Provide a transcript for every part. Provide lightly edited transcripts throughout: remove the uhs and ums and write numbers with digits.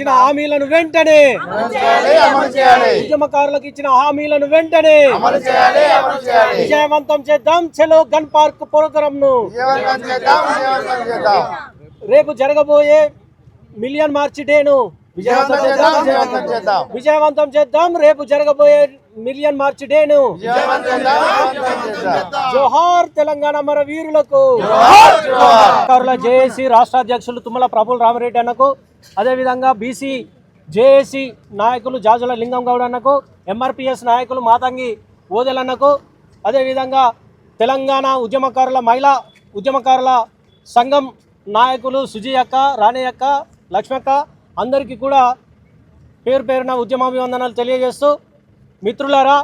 ఇచ్చిన హామీలను వెంటనే ఉద్యమకారులకు ఇచ్చిన హామీలను వెంటనే విజయవంతం చేద్దాం. చలో గన్ పార్క్ ప్రోగ్రామ్ ను రేపు జరగబోయే మిలియన్ మార్చ్ డేను విజయవంతం చేద్దాం. రేపు జరగబోయే మిలియన్ మార్చ్ డేను జోహార్ తెలంగాణ అమర వీరులకు. జేఏసీ రాష్ట్ర అధ్యక్షులు తుమ్మల ప్రభుల రామరెడ్డి అన్నకు, అదేవిధంగా బీసీ జేఏసీ నాయకులు జాజుల లింగం గౌడ్ అన్నకు, ఎంఆర్పిఎస్ నాయకులు మాతంగి ఓదెలన్నకు, అదేవిధంగా తెలంగాణ ఉద్యమకారుల మహిళా ఉద్యమకారుల సంఘం నాయకులు సుజయక్క, రాణయ్యక్క, లక్ష్మక్క అందరికీ కూడా పేరు పేరున ఉద్యమాభివందనాలు తెలియజేస్తూ, మిత్రులారా,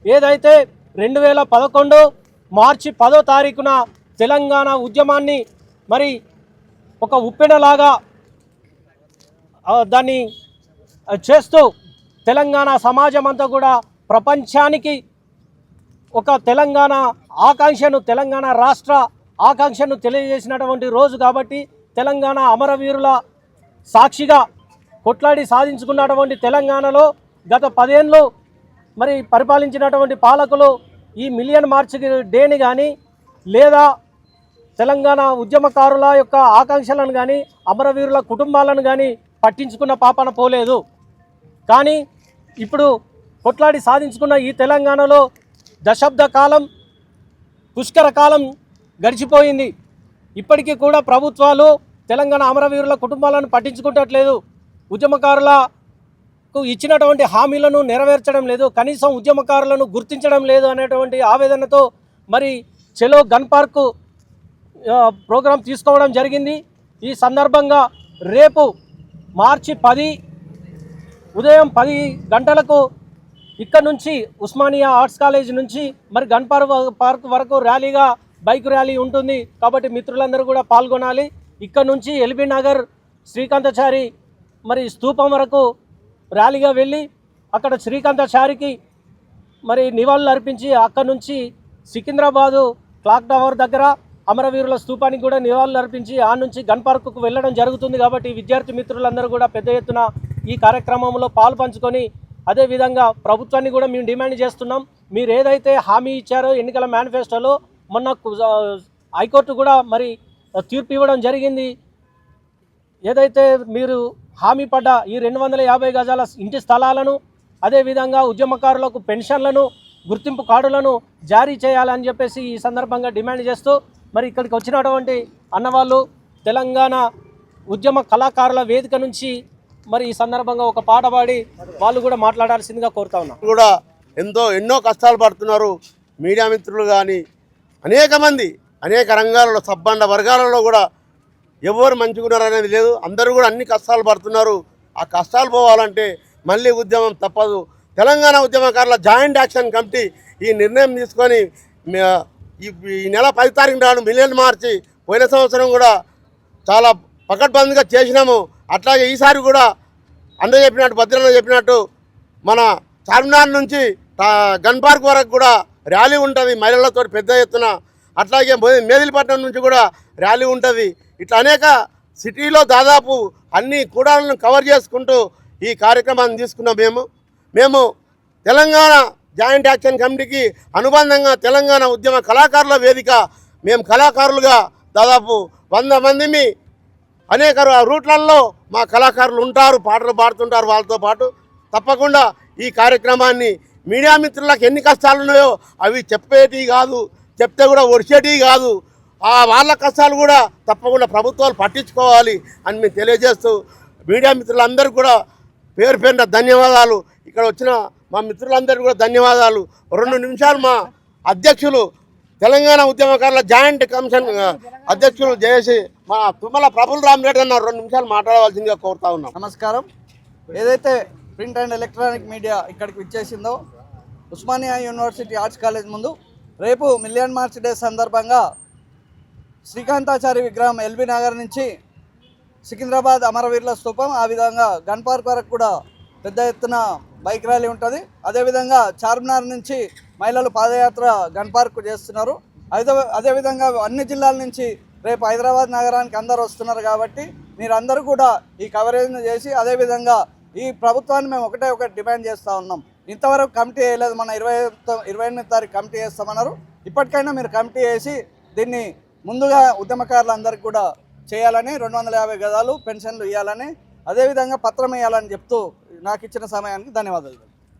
ఏదైతే 2011 మార్చి 10వ తారీఖున తెలంగాణ ఉద్యమాన్ని మరి ఒక ఉప్పెనలాగా దాన్ని చేస్తూ తెలంగాణ సమాజం అంతా కూడా ప్రపంచానికి ఒక తెలంగాణ ఆకాంక్షను, తెలంగాణ రాష్ట్ర ఆకాంక్షను తెలియజేసినటువంటి రోజు కాబట్టి తెలంగాణ అమరవీరుల సాక్షిగా కొట్లాడి సాధించుకున్నటువంటి తెలంగాణలో గత 10 ఏళ్ళు మరి పరిపాలించినటువంటి పాలకులు ఈ మిలియన్ మార్చ్ డేని కానీ లేదా తెలంగాణ ఉద్యమకారుల యొక్క ఆకాంక్షలను కానీ అమరవీరుల కుటుంబాలను కానీ పట్టించుకున్న పాపన పోలేదు. కానీ ఇప్పుడు కొట్లాడి సాధించుకున్న ఈ తెలంగాణలో దశాబ్ద కాలం, పుష్కర కాలం గడిచిపోయింది. ఇప్పటికీ కూడా ప్రభుత్వాలు తెలంగాణ అమరవీరుల కుటుంబాలను పట్టించుకుంటట్లేదు. ఉద్యమకారులకు ఇచ్చినటువంటి హామీలను నెరవేర్చడం లేదు, కనీసం ఉద్యమకారులను గుర్తించడం లేదు అనేటువంటి ఆవేదనతో మరి చెలో గన్ పార్కు ప్రోగ్రాం తీసుకోవడం జరిగింది. ఈ సందర్భంగా రేపు మార్చి 10 ఉదయం 10 గంటలకు ఇక్కడ నుంచి ఉస్మానియా ఆర్ట్స్ కాలేజ్ నుంచి మరి గన్ పార్క్ వరకు ర్యాలీగా బైక్ ర్యాలీ ఉంటుంది. కాబట్టి మిత్రులందరూ కూడా పాల్గొనాలి. ఇక్కడ నుంచి ఎల్బీ నగర్ శ్రీకాంతాచారి మరి స్తూపం వరకు ర్యాలీగా వెళ్ళి అక్కడ శ్రీకాంతాచారికి మరి నివాళులు అర్పించి అక్కడ నుంచి సికింద్రాబాదు క్లాక్ టవర్ దగ్గర అమరవీరుల స్తూపానికి కూడా నివాళులు అర్పించి ఆ నుంచి గన్ పార్కుకు వెళ్ళడం జరుగుతుంది. కాబట్టి విద్యార్థి మిత్రులందరూ కూడా పెద్ద ఎత్తున ఈ కార్యక్రమంలో పాలు పంచుకొని, అదేవిధంగా ప్రభుత్వాన్ని కూడా మేము డిమాండ్ చేస్తున్నాం, మీరు ఏదైతే హామీ ఇచ్చారో ఎన్నికల మేనిఫెస్టోలో మొన్న హైకోర్టు కూడా మరి తీర్పు ఇవ్వడం జరిగింది. ఏదైతే మీరు హామీ పడ్డ ఈ 250 గజాల ఇంటి స్థలాలను, అదేవిధంగా ఉద్యమకారులకు పెన్షన్లను, గుర్తింపు కార్డులను జారీ చేయాలని చెప్పేసి ఈ సందర్భంగా డిమాండ్ చేస్తూ మరి ఇక్కడికి వచ్చినటువంటి అన్నవాళ్ళు తెలంగాణ ఉద్యమ కళాకారుల వేదిక నుంచి మరి ఈ సందర్భంగా ఒక పాట పాడి వాళ్ళు కూడా మాట్లాడాల్సిందిగా కోరుతా ఉన్నాం. కూడా ఎన్నో కష్టాలు పడుతున్నారు మీడియా మిత్రులు కానీ అనేక మంది అనేక రంగాలలో సబ్బండ వర్గాలలో కూడా ఎవరు మంచిగున్నారు అనేది లేదు. అందరూ కూడా అన్ని కష్టాలు పడుతున్నారు. ఆ కష్టాలు పోవాలంటే మళ్ళీ ఉద్యమం తప్పదు. తెలంగాణ ఉద్యమకారుల జాయింట్ యాక్షన్ కమిటీ ఈ నిర్ణయం తీసుకొని ఈ నెల 10 తారీఖు నాడు మిలియన్ మార్చి పోయిన సంవత్సరం కూడా చాలా పకడ్బందీగా చేసినాము. అట్లాగే ఈసారి కూడా అందరూ చెప్పినట్టు, భద్రన్న చెప్పినట్టు మన చార్మినార్ నుంచి గన్ పార్క్ వరకు కూడా ర్యాలీ ఉంటుంది మహిళలతో పెద్ద ఎత్తున. అట్లాగే మేదిలిపట్నం నుంచి కూడా ర్యాలీ ఉంటుంది. ఇట్లా అనేక సిటీలో దాదాపు అన్ని కూడాలను కవర్ చేసుకుంటూ ఈ కార్యక్రమాన్ని తీసుకున్నాం. మేము తెలంగాణ జాయింట్ యాక్షన్ కమిటీకి అనుబంధంగా తెలంగాణ ఉద్యమ కళాకారుల వేదిక మేము కళాకారులుగా దాదాపు 100 మందిని అనేక రూట్లలో మా కళాకారులు ఉంటారు, పాటలు పాడుతుంటారు. వాళ్ళతో పాటు తప్పకుండా ఈ కార్యక్రమాన్ని మీడియా మిత్రులకు ఎన్ని కష్టాలు ఉన్నాయో అవి చెప్పేటివి కాదు, చెప్తే కూడా ఒడిచేటివి కాదు. వాళ్ళ కష్టాలు కూడా తప్పకుండా ప్రభుత్వాలు పట్టించుకోవాలి అని మేము తెలియజేస్తూ మీడియా మిత్రులందరూ కూడా పేరు పేరున ధన్యవాదాలు. ఇక్కడ వచ్చిన మా మిత్రులందరికీ కూడా ధన్యవాదాలు. 2 నిమిషాలు మా అధ్యక్షులు తెలంగాణ ఉద్యమకారుల జాయింట్ కమిషన్ అధ్యక్షులు జేఏసీ మా తుమ్మల ప్రభుల రామరెడ్డి అన్న 2 నిమిషాలు మాట్లాడవలసిందిగా కోరుతా ఉన్నాం. నమస్కారం. ఏదైతే ప్రింట్ అండ్ ఎలక్ట్రానిక్ మీడియా ఇక్కడికి విచ్చేసిందో ఉస్మానియా యూనివర్సిటీ ఆర్ట్స్ కాలేజ్ ముందు రేపు మిలియన్ మార్చ్ డే సందర్భంగా శ్రీకాంతాచారి విగ్రహం ఎల్బీ నగర్ నుంచి సికింద్రాబాద్ అమరవీరుల స్తూపం, ఆ విధంగా గన్ పార్క్ వరకు కూడా పెద్ద ఎత్తున బైక్ ర్యాలీ ఉంటుంది. అదేవిధంగా చార్మినార్ నుంచి మహిళలు పాదయాత్ర గన్ పార్క్ చేస్తున్నారు. అదేవిధంగా అన్ని జిల్లాల నుంచి రేపు హైదరాబాద్ నగరానికి అందరూ వస్తున్నారు కాబట్టి మీరందరూ కూడా ఈ కవరేజ్ను చేసి అదేవిధంగా ఈ ప్రభుత్వాన్ని మేము ఒకటే డిమాండ్ చేస్తూ ఉన్నాం. ఇంతవరకు కమిటీ వేయలేదు, మన 28వ తారీఖు కమిటీ వేస్తామన్నారు. ఇప్పటికైనా మీరు కమిటీ వేసి దీన్ని ముందుగా ఉద్యమకారులందరికీ కూడా చేయాలని, 250 గజాలు పెన్షన్లు ఇవ్వాలని, అదేవిధంగా పత్రం వేయాలని చెప్తూ నాకు ఇచ్చిన సమయానికి ధన్యవాదాలు.